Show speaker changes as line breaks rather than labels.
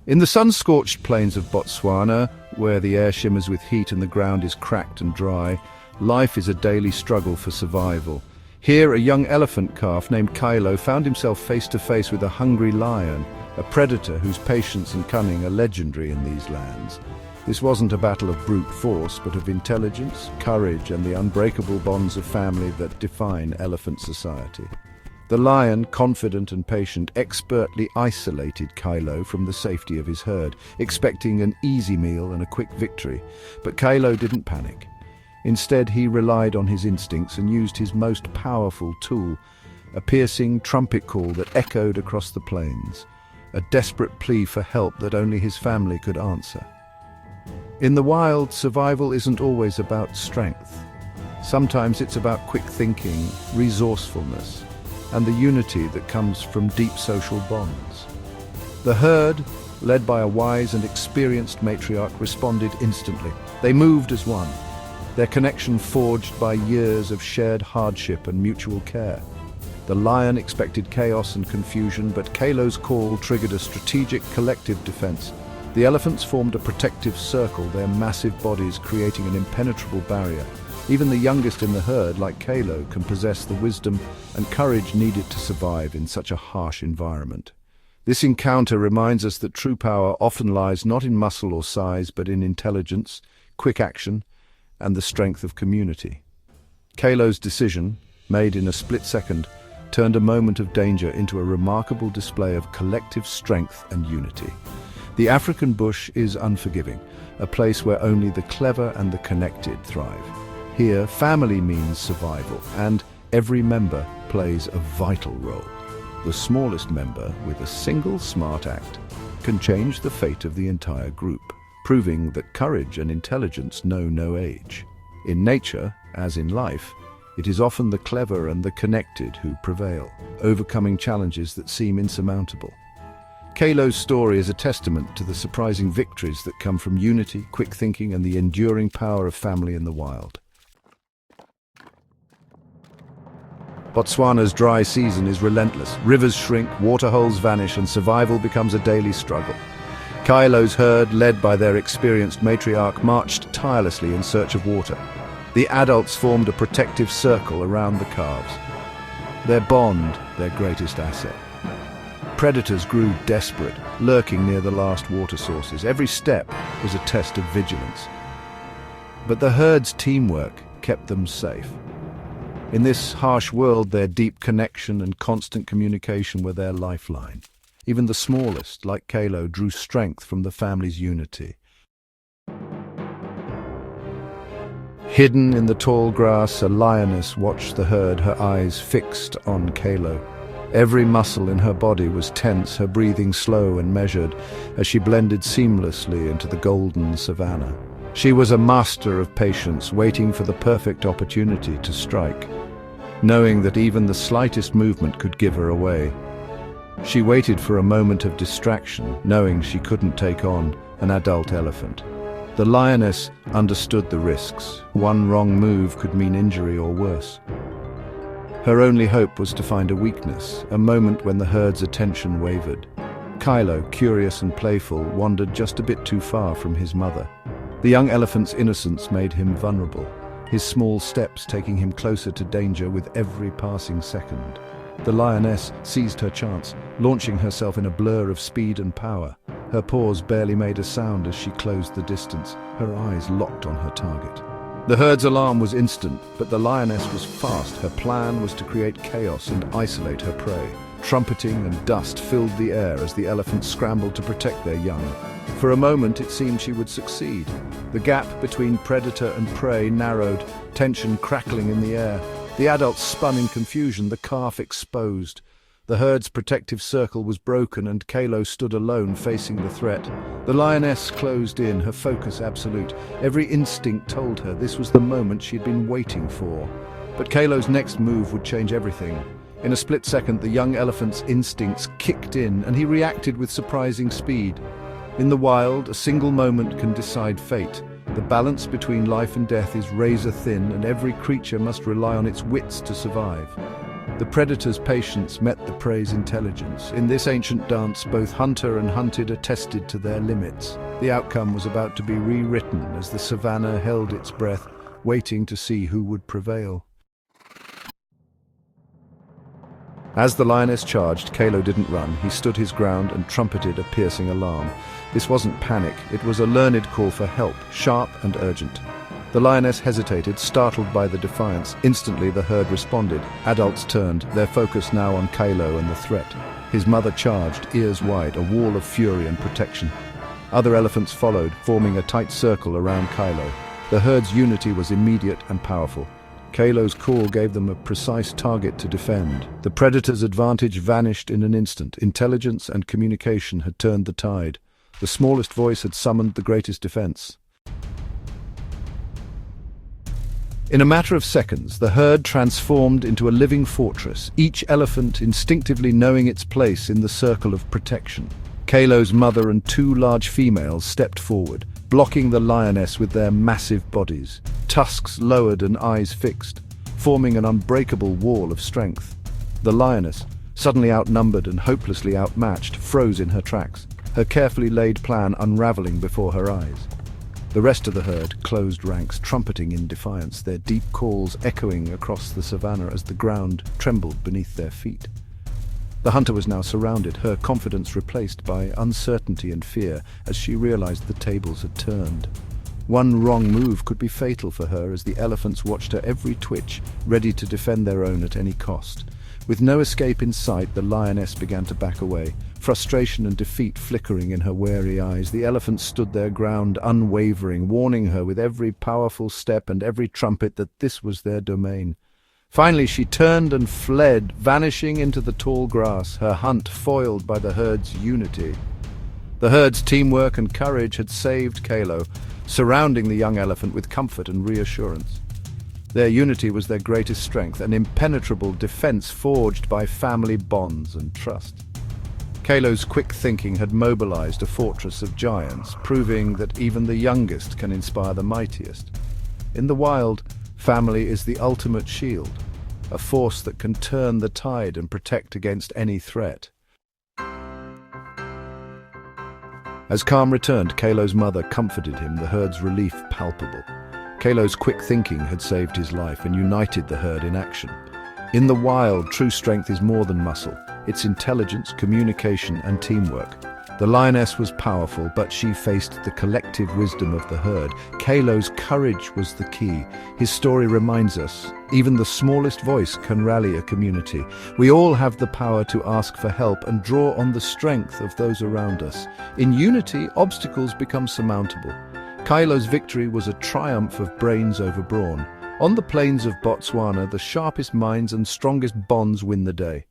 In the sun-scorched plains of Botswana, where the air shimmers with heat and the ground is cracked and dry, life is a daily struggle for survival. Here, a young elephant calf named Kylo found himself face to face with a hungry lion, a predator whose patience and cunning are legendary in these lands. This wasn't a battle of brute force, but of intelligence, courage, and the unbreakable bonds of family that define elephant society. The lion, confident and patient, expertly isolated Kylo from the safety of his herd, expecting an easy meal and a quick victory. But Kylo didn't panic. Instead, he relied on his instincts and used his most powerful tool, a piercing trumpet call that echoed across the plains, a desperate plea for help that only his family could answer. In the wild, survival isn't always about strength. Sometimes it's about quick thinking, resourcefulness, and the unity that comes from deep social bonds. The herd, led by a wise and experienced matriarch, responded instantly. They moved as one, their connection forged by years of shared hardship and mutual care. The lion expected chaos and confusion, but Kylo's call triggered a strategic collective defense. The elephants formed a protective circle, their massive bodies creating an impenetrable barrier. Even the youngest in the herd, like Kylo, can possess the wisdom and courage needed to survive in such a harsh environment. This encounter reminds us that true power often lies not in muscle or size, but in intelligence, quick action, and the strength of community. Kylo's decision, made in a split second, turned a moment of danger into a remarkable display of collective strength and unity. The African bush is unforgiving, a place where only the clever and the connected thrive. Here, family means survival, and every member plays a vital role. The smallest member, with a single smart act, can change the fate of the entire group, proving that courage and intelligence know no age. In nature, as in life, it is often the clever and the connected who prevail, overcoming challenges that seem insurmountable. Kylo's story is a testament to the surprising victories that come from unity, quick thinking, and the enduring power of family in the wild. Botswana's dry season is relentless. Rivers shrink, waterholes vanish, and survival becomes a daily struggle. Kylo's herd, led by their experienced matriarch, marched tirelessly in search of water. The adults formed a protective circle around the calves, their bond their greatest asset. Predators grew desperate, lurking near the last water sources. Every step was a test of vigilance. But the herd's teamwork kept them safe. In this harsh world, their deep connection and constant communication were their lifeline. Even the smallest, like Kylo, drew strength from the family's unity. Hidden in the tall grass, a lioness watched the herd, her eyes fixed on Kylo. Every muscle in her body was tense, her breathing slow and measured, as she blended seamlessly into the golden savanna. She was a master of patience, waiting for the perfect opportunity to strike, knowing that even the slightest movement could give her away. She waited for a moment of distraction, knowing she couldn't take on an adult elephant. The lioness understood the risks. One wrong move could mean injury or worse. Her only hope was to find a weakness, a moment when the herd's attention wavered. Kylo, curious and playful, wandered just a bit too far from his mother. The young elephant's innocence made him vulnerable, his small steps taking him closer to danger with every passing second. The lioness seized her chance, launching herself in a blur of speed and power. Her paws barely made a sound as she closed the distance, her eyes locked on her target. The herd's alarm was instant, but the lioness was fast. Her plan was to create chaos and isolate her prey. Trumpeting and dust filled the air as the elephants scrambled to protect their young. For a moment, it seemed she would succeed. The gap between predator and prey narrowed, tension crackling in the air. The adults spun in confusion, the calf exposed. The herd's protective circle was broken and Kylo stood alone facing the threat. The lioness closed in, her focus absolute. Every instinct told her this was the moment she'd been waiting for. But Kylo's next move would change everything. In a split second, the young elephant's instincts kicked in and he reacted with surprising speed. In the wild, a single moment can decide fate. The balance between life and death is razor thin, and every creature must rely on its wits to survive. The predator's patience met the prey's intelligence. In this ancient dance, both hunter and hunted attested to their limits. The outcome was about to be rewritten as the savannah held its breath, waiting to see who would prevail. As the lioness charged, Kalo didn't run. He stood his ground and trumpeted a piercing alarm. This wasn't panic, it was a learned call for help, sharp and urgent. The lioness hesitated, startled by the defiance. Instantly the herd responded. Adults turned, their focus now on Kalo and the threat. His mother charged, ears wide, a wall of fury and protection. Other elephants followed, forming a tight circle around Kalo. The herd's unity was immediate and powerful. Kalo's call gave them a precise target to defend. The predator's advantage vanished in an instant. Intelligence and communication had turned the tide. The smallest voice had summoned the greatest defense. In a matter of seconds, the herd transformed into a living fortress, each elephant instinctively knowing its place in the circle of protection. Kalo's mother and two large females stepped forward, blocking the lioness with their massive bodies, tusks lowered and eyes fixed, forming an unbreakable wall of strength. The lioness, suddenly outnumbered and hopelessly outmatched, froze in her tracks, her carefully laid plan unraveling before her eyes. The rest of the herd closed ranks, trumpeting in defiance, their deep calls echoing across the savannah as the ground trembled beneath their feet. The hunter was now surrounded, her confidence replaced by uncertainty and fear as she realized the tables had turned. One wrong move could be fatal for her as the elephants watched her every twitch, ready to defend their own at any cost. With no escape in sight, the lioness began to back away, frustration and defeat flickering in her wary eyes. The elephant stood their ground, unwavering, warning her with every powerful step and every trumpet that this was their domain. Finally, she turned and fled, vanishing into the tall grass, her hunt foiled by the herd's unity. The herd's teamwork and courage had saved Kalo, surrounding the young elephant with comfort and reassurance. Their unity was their greatest strength, an impenetrable defense forged by family bonds and trust. Kalo's quick thinking had mobilized a fortress of giants, proving that even the youngest can inspire the mightiest. In the wild, family is the ultimate shield, a force that can turn the tide and protect against any threat. As calm returned, Kalo's mother comforted him, the herd's relief palpable. Kalo's quick thinking had saved his life and united the herd in action. In the wild, true strength is more than muscle. It's intelligence, communication, and teamwork. The lioness was powerful, but she faced the collective wisdom of the herd. Kalo's courage was the key. His story reminds us, even the smallest voice can rally a community. We all have the power to ask for help and draw on the strength of those around us. In unity, obstacles become surmountable. Kalo's victory was a triumph of brains over brawn. On the plains of Botswana, the sharpest minds and strongest bonds win the day.